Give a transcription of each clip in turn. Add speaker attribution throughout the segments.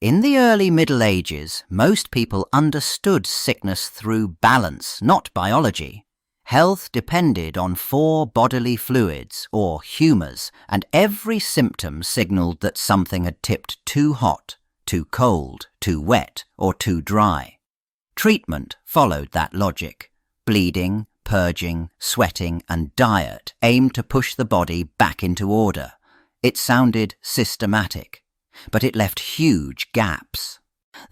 Speaker 1: In the early Middle Ages, most people understood sickness through balance, not biology. Health depended on 4 bodily fluids, or humours, and every symptom signalled that something had tipped too hot, too cold, too wet, or too dry. Treatment followed that logic. Bleeding, purging, sweating, and diet aimed to push the body back into order. It sounded systematic, but it left huge gaps.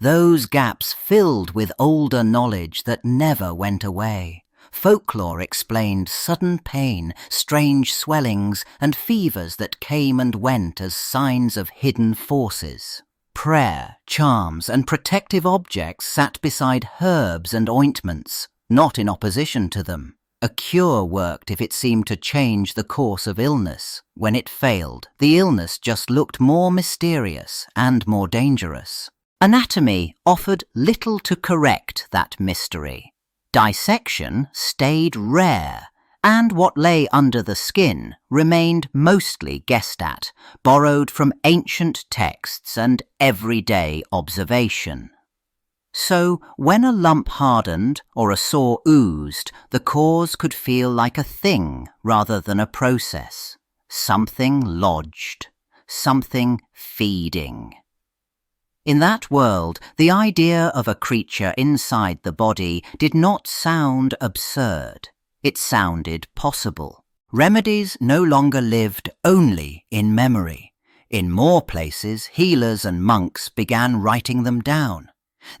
Speaker 1: Those gaps filled with older knowledge that never went away. Folklore explained sudden pain, strange swellings, and fevers that came and went as signs of hidden forces. Prayer, charms, and protective objects sat beside herbs and ointments, not in opposition to them. A cure worked if it seemed to change the course of illness. When it failed, the illness just looked more mysterious and more dangerous. Anatomy offered little to correct that mystery. Dissection stayed rare, and what lay under the skin remained mostly guessed at, borrowed from ancient texts and everyday observation. So, when a lump hardened or a sore oozed, the cause could feel like a thing rather than a process. Something lodged, something feeding. In that world, the idea of a creature inside the body did not sound absurd. It sounded possible. Remedies no longer lived only in memory. In more places, healers and monks began writing them down.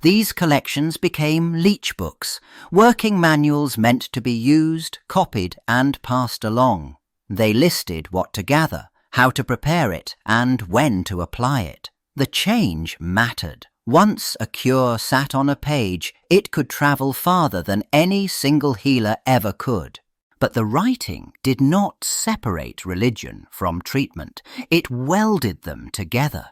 Speaker 1: These collections became leech books, working manuals meant to be used, copied, and passed along. They listed what to gather, how to prepare it, and when to apply it. The change mattered. Once a cure sat on a page, it could travel farther than any single healer ever could. But the writing did not separate religion from treatment. It welded them together.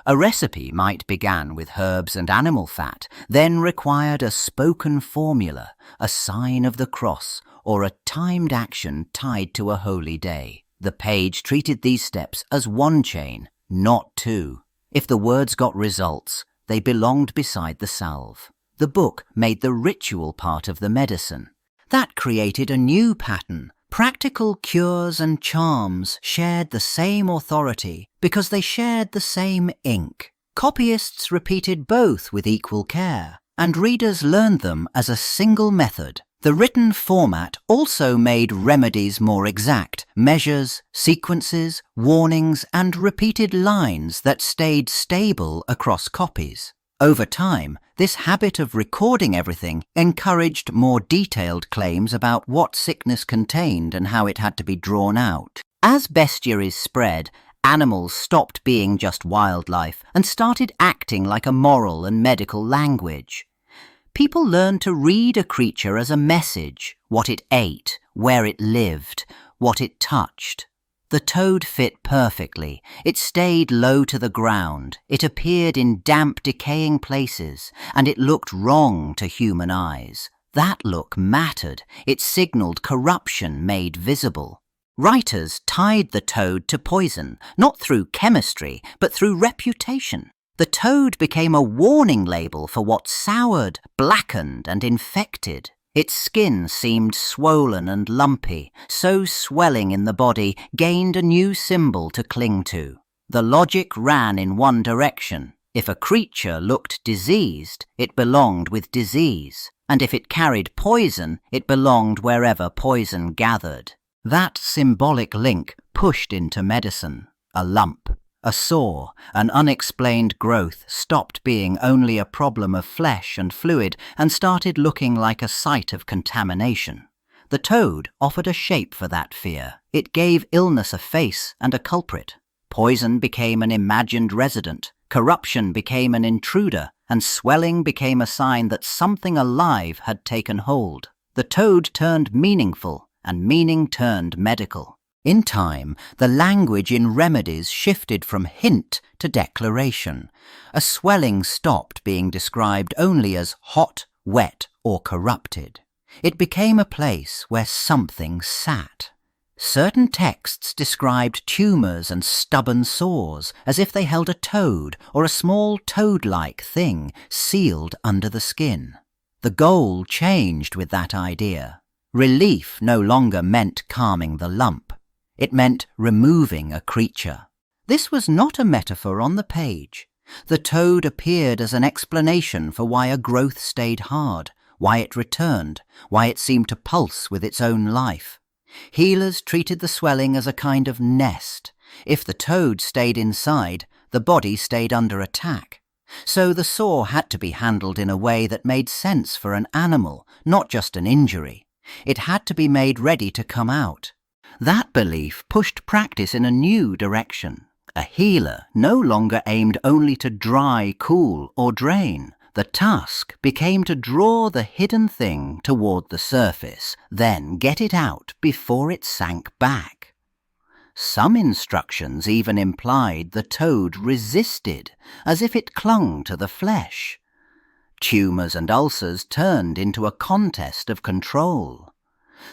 Speaker 1: A recipe might begin with herbs and animal fat, then required a spoken formula, a sign of the cross, or a timed action tied to a holy day. The page treated these steps as one chain, not 2. If the words got results, they belonged beside the salve. The book made the ritual part of the medicine. That created a new pattern. Practical cures and charms shared the same authority because they shared the same ink. Copyists repeated both with equal care, and readers learned them as a single method. The written format also made remedies more exact, measures, sequences, warnings, and repeated lines that stayed stable across copies. Over time, this habit of recording everything encouraged more detailed claims about what sickness contained and how it had to be drawn out. As bestiaries spread, animals stopped being just wildlife and started acting like a moral and medical language. People learned to read a creature as a message, what it ate, where it lived, what it touched. The toad fit perfectly. It stayed low to the ground. It appeared in damp, decaying places, and it looked wrong to human eyes. That look mattered. It signalled corruption made visible. Writers tied the toad to poison, not through chemistry, but through reputation. The toad became a warning label for what soured, blackened, and infected. Its skin seemed swollen and lumpy, so swelling in the body gained a new symbol to cling to. The logic ran in one direction. If a creature looked diseased, it belonged with disease, and if it carried poison, it belonged wherever poison gathered. That symbolic link pushed into medicine. A lump, a sore, an unexplained growth stopped being only a problem of flesh and fluid and started looking like a site of contamination. The toad offered a shape for that fear. It gave illness a face and a culprit. Poison became an imagined resident, corruption became an intruder, and swelling became a sign that something alive had taken hold. The toad turned meaningful, and meaning turned medical. In time, the language in remedies shifted from hint to declaration. A swelling stopped being described only as hot, wet, or corrupted. It became a place where something sat. Certain texts described tumors and stubborn sores as if they held a toad or a small toad-like thing sealed under the skin. The goal changed with that idea. Relief no longer meant calming the lump. It meant removing a creature. This was not a metaphor on the page. The toad appeared as an explanation for why a growth stayed hard, why it returned, why it seemed to pulse with its own life. Healers treated the swelling as a kind of nest. If the toad stayed inside, the body stayed under attack. So the sore had to be handled in a way that made sense for an animal, not just an injury. It had to be made ready to come out. That belief pushed practice in a new direction. A healer no longer aimed only to dry, cool, or drain. The task became to draw the hidden thing toward the surface, then get it out before it sank back. Some instructions even implied the toad resisted, as if it clung to the flesh. Tumors and ulcers turned into a contest of control.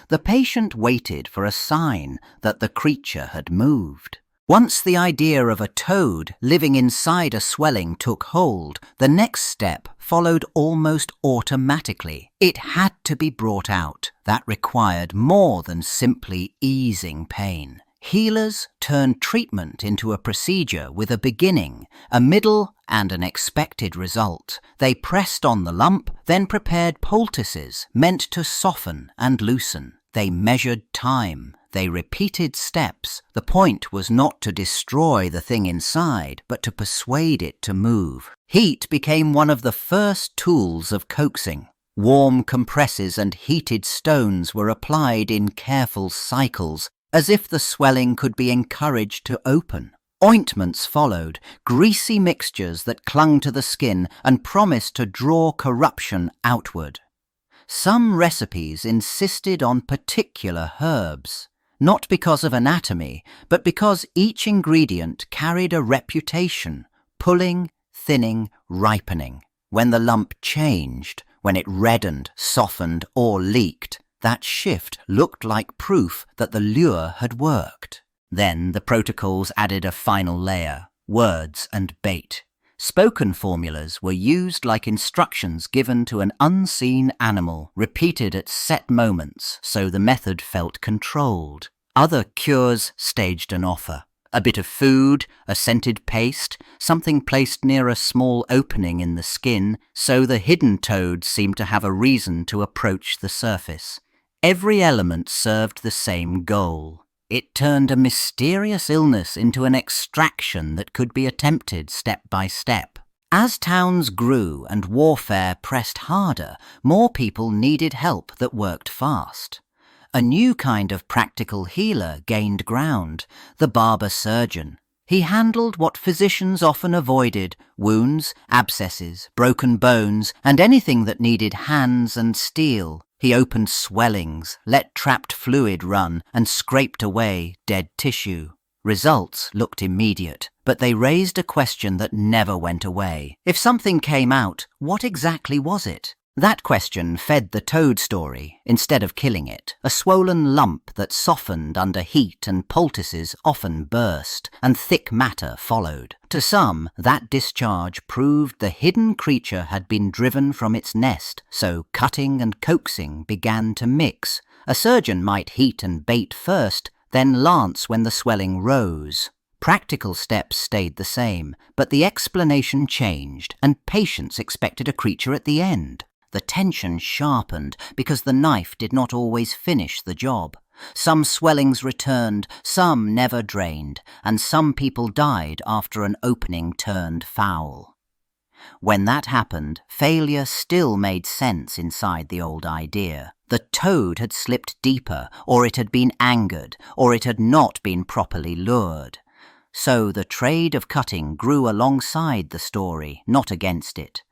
Speaker 1: The patient waited for a sign that the creature had moved. Once the idea of a toad living inside a swelling took hold, the next step followed almost automatically. It had to be brought out. That required more than simply easing pain. Healers turned treatment into a procedure with a beginning, a middle, and an expected result. They pressed on the lump, then prepared poultices meant to soften and loosen. They measured time. They repeated steps. The point was not to destroy the thing inside, but to persuade it to move. Heat became one of the first tools of coaxing. Warm compresses and heated stones were applied in careful cycles, as if the swelling could be encouraged to open. Ointments followed, greasy mixtures that clung to the skin and promised to draw corruption outward. Some recipes insisted on particular herbs, not because of anatomy, but because each ingredient carried a reputation, pulling, thinning, ripening. When the lump changed, when it reddened, softened, or leaked, that shift looked like proof that the lure had worked. Then the protocols added a final layer, words and bait. Spoken formulas were used like instructions given to an unseen animal, repeated at set moments so the method felt controlled. Other cures staged an offer. A bit of food, a scented paste, something placed near a small opening in the skin, so the hidden toad seemed to have a reason to approach the surface. Every element served the same goal. It turned a mysterious illness into an extraction that could be attempted step by step. As towns grew and warfare pressed harder, more people needed help that worked fast. A new kind of practical healer gained ground, the barber surgeon. He handled what physicians often avoided: wounds, abscesses, broken bones, and anything that needed hands and steel. He opened swellings, let trapped fluid run, and scraped away dead tissue. Results looked immediate, but they raised a question that never went away. If something came out, what exactly was it? That question fed the toad story instead of killing it. A swollen lump that softened under heat and poultices often burst, and thick matter followed. To some, that discharge proved the hidden creature had been driven from its nest, so cutting and coaxing began to mix. A surgeon might heat and bait first, then lance when the swelling rose. Practical steps stayed the same, but the explanation changed, and patients expected a creature at the end. The tension sharpened because the knife did not always finish the job. Some swellings returned, some never drained, and some people died after an opening turned foul. When that happened, failure still made sense inside the old idea. The toad had slipped deeper, or it had been angered, or it had not been properly lured. So the trade of cutting grew alongside the story, not against it.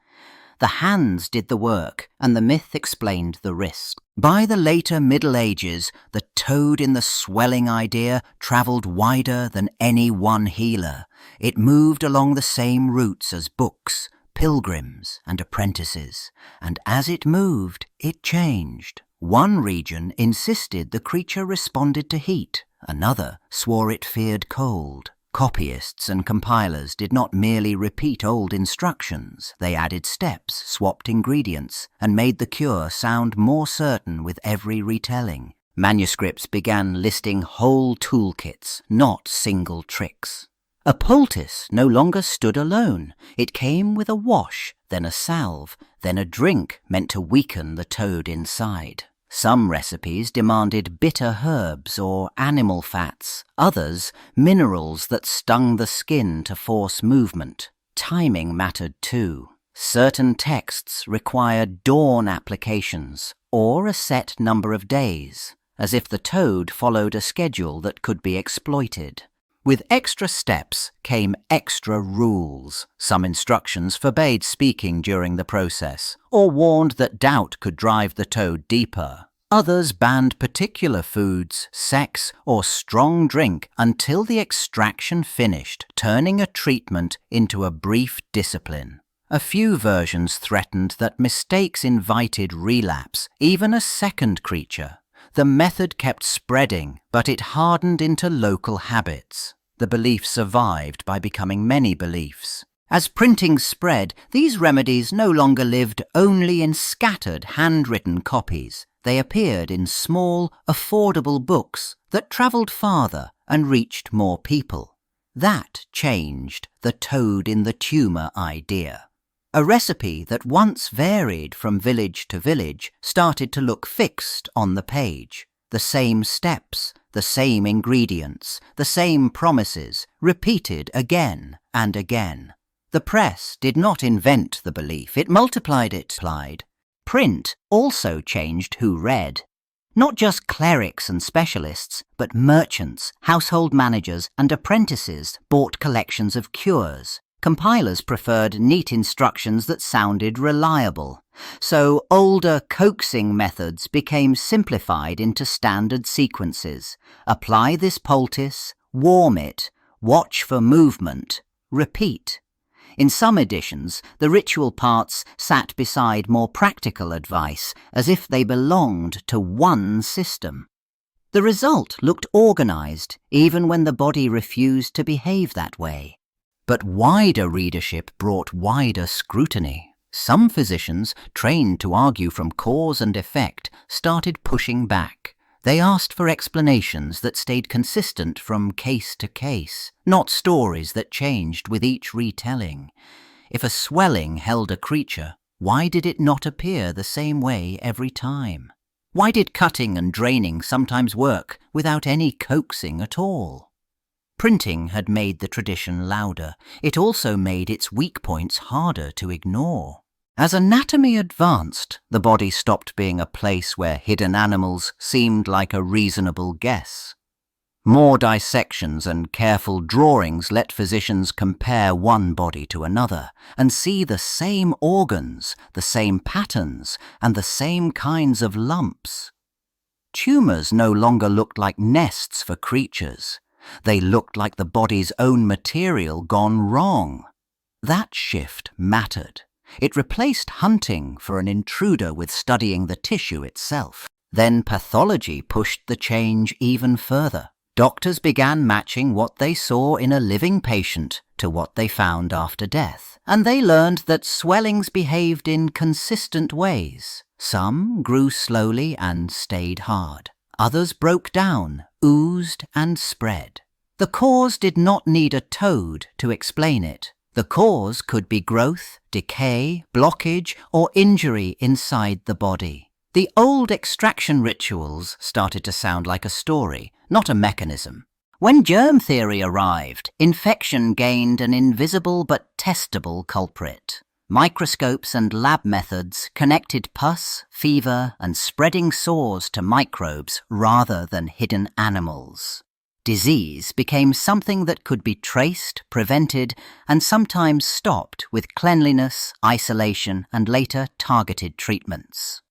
Speaker 1: The hands did the work, and the myth explained the risk. By the later Middle Ages, the toad in the swelling idea travelled wider than any one healer. It moved along the same routes as books, pilgrims, and apprentices, and as it moved, it changed. One region insisted the creature responded to heat, another swore it feared cold. Copyists and compilers did not merely repeat old instructions, they added steps, swapped ingredients, and made the cure sound more certain with every retelling. Manuscripts began listing whole toolkits, not single tricks. A poultice no longer stood alone. It came with a wash, then a salve, then a drink meant to weaken the toad inside. Some recipes demanded bitter herbs or animal fats, others minerals that stung the skin to force movement. Timing mattered too. Certain texts required dawn applications or a set number of days, as if the toad followed a schedule that could be exploited. With extra steps came extra rules. Some instructions forbade speaking during the process, or warned that doubt could drive the toad deeper. Others banned particular foods, sex, or strong drink until the extraction finished, turning a treatment into a brief discipline. A few versions threatened that mistakes invited relapse, even a second creature. The method kept spreading, but it hardened into local habits. The belief survived by becoming many beliefs. As printing spread, these remedies no longer lived only in scattered handwritten copies. They appeared in small, affordable books that travelled farther and reached more people. That changed the toad-in-the-tumor idea. A recipe that once varied from village to village started to look fixed on the page. The same steps, the same ingredients, the same promises, repeated again and again. The press did not invent the belief, it multiplied it. Print also changed who read. Not just clerics and specialists, but merchants, household managers, and apprentices bought collections of cures. Compilers preferred neat instructions that sounded reliable, so older coaxing methods became simplified into standard sequences. Apply this poultice, warm it, watch for movement, repeat. In some editions, the ritual parts sat beside more practical advice, as if they belonged to one system. The result looked organized, even when the body refused to behave that way. But wider readership brought wider scrutiny. Some physicians, trained to argue from cause and effect, started pushing back. They asked for explanations that stayed consistent from case to case, not stories that changed with each retelling. If a swelling held a creature, why did it not appear the same way every time? Why did cutting and draining sometimes work without any coaxing at all? Printing had made the tradition louder. It also made its weak points harder to ignore. As anatomy advanced, the body stopped being a place where hidden animals seemed like a reasonable guess. More dissections and careful drawings let physicians compare one body to another and see the same organs, the same patterns, and the same kinds of lumps. Tumors no longer looked like nests for creatures. They looked like the body's own material gone wrong. That shift mattered. It replaced hunting for an intruder with studying the tissue itself. Then pathology pushed the change even further. Doctors began matching what they saw in a living patient to what they found after death, and they learned that swellings behaved in consistent ways. Some grew slowly and stayed hard. Others broke down, oozed, and spread. The cause did not need a toad to explain it. The cause could be growth, decay, blockage, or injury inside the body. The old extraction rituals started to sound like a story, not a mechanism. When germ theory arrived, infection gained an invisible but testable culprit. Microscopes and lab methods connected pus, fever, and spreading sores to microbes rather than hidden animals. Disease became something that could be traced, prevented, and sometimes stopped with cleanliness, isolation, and later targeted treatments.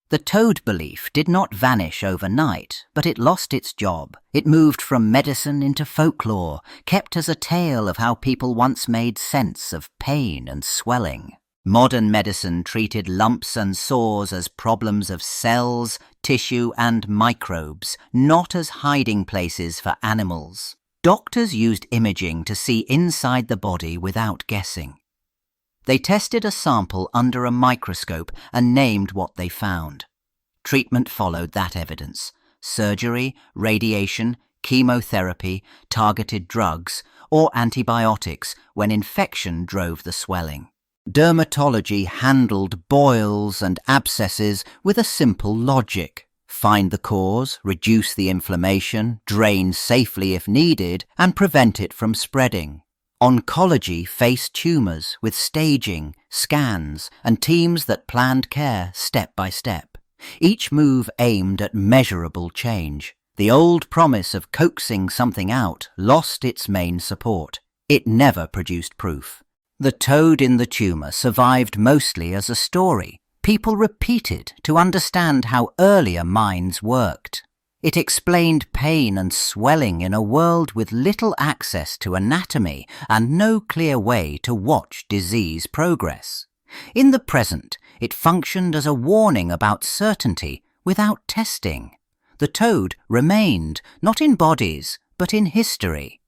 Speaker 1: The toad belief did not vanish overnight, but it lost its job. It moved from medicine into folklore, kept as a tale of how people once made sense of pain and swelling. Modern medicine treated lumps and sores as problems of cells, tissue and microbes, not as hiding places for animals. Doctors used imaging to see inside the body without guessing. They tested a sample under a microscope and named what they found. Treatment followed that evidence: surgery, radiation, chemotherapy, targeted drugs, or antibiotics when infection drove the swelling. Dermatology handled boils and abscesses with a simple logic: find the cause, reduce the inflammation, drain safely if needed, and prevent it from spreading. Oncology faced tumors with staging, scans, and teams that planned care step by step. Each move aimed at measurable change. The old promise of coaxing something out lost its main support. It never produced proof. The toad-in-the-tumor survived mostly as a story. People repeated to understand how earlier minds worked. It explained pain and swelling in a world with little access to anatomy and no clear way to watch disease progress. In the present, it functioned as a warning about certainty without testing. The toad remained, not in bodies, but in history.